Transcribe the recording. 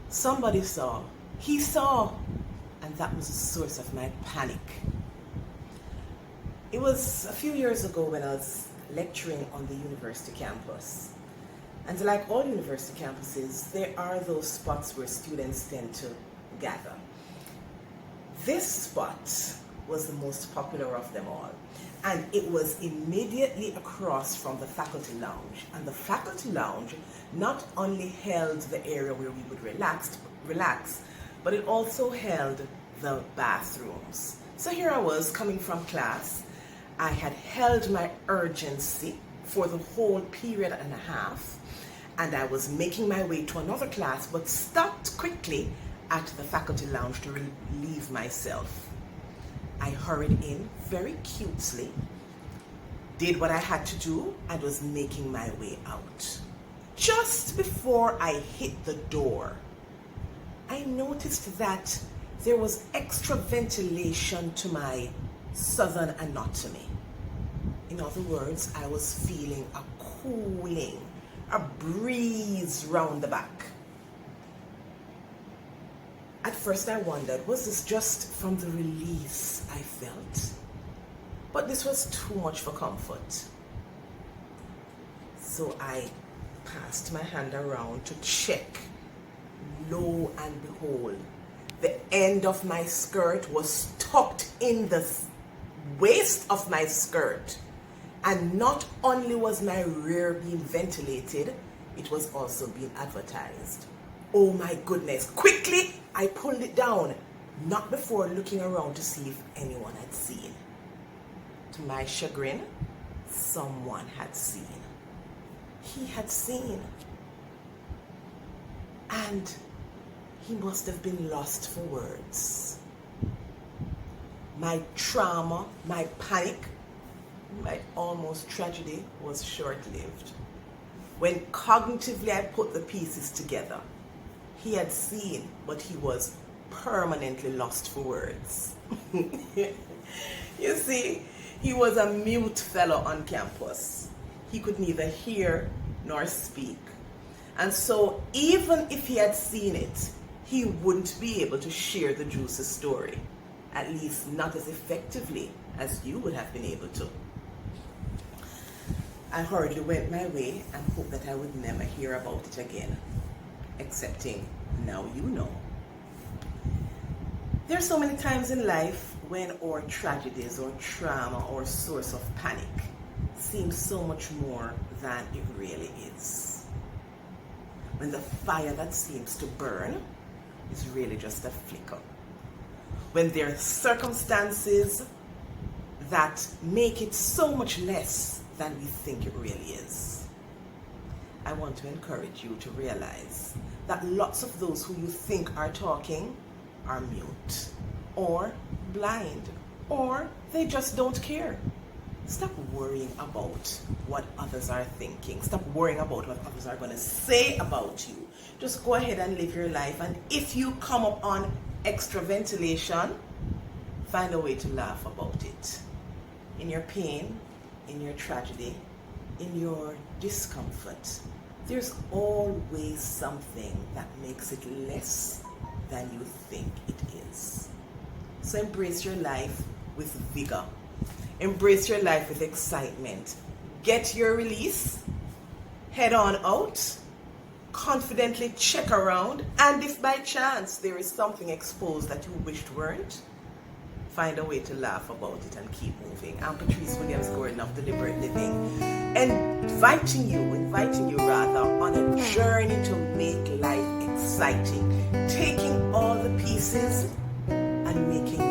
Somebody saw, he saw, and that was the source of my panic. It was a few years ago when I was lecturing on the university campus. And like all university campuses, there are those spots where students tend to gather. This spot was the most popular of them all. And it was immediately across from the faculty lounge. And the faculty lounge not only held the area where we would relax, but it also held the bathrooms. So here I was coming from class. I had held my urgency for the whole period and a half, and I was making my way to another class, but stopped quickly at the faculty lounge to relieve myself. I hurried in very cutely, did what I had to do, and was making my way out. Just before I hit the door, I noticed that there was extra ventilation to my southern anatomy. In other words, I was feeling a cooling, a breeze round the back. At first I wondered, was this just from the release I felt? But this was too much for comfort. So I passed my hand around to check. Lo and behold, the end of my skirt was tucked in the waist of my skirt. And not only was my rear being ventilated, it was also being advertised. Oh my goodness, quickly I pulled it down, not before looking around to see if anyone had seen. To my chagrin, someone had seen. He had seen. And he must have been lost for words. My trauma, my panic, my almost tragedy was short-lived. When cognitively I put the pieces together, he had seen, but he was permanently lost for words. You see, he was a mute fellow on campus. He could neither hear nor speak. And so even if he had seen it, he wouldn't be able to share the juicy story, at least not as effectively as you would have been able to. I hurriedly went my way and hoped that I would never hear about it again, excepting now you know. There are so many times in life when our tragedies or trauma or source of panic seems so much more than it really is. When the fire that seems to burn is really just a flicker. When there are circumstances that make it so much less than we think it really is. I want to encourage you to realize that lots of those who you think are talking are mute, or blind, or they just don't care. Stop worrying about what others are thinking. Stop worrying about what others are going to say about you. Just go ahead and live your life, and if you come up on extra ventilation, find a way to laugh about it. In your pain, in your tragedy, in your discomfort, there's always something that makes it less than you think it is. So embrace your life with vigor. Embrace your life with excitement. Get your release, head on out, confidently check around, and if by chance there is something exposed that you wished weren't, find a way to laugh about it and keep moving. I'm Patrice Williams-Gordon of Deliberate Living, inviting you on a journey to make life exciting, taking all the pieces and making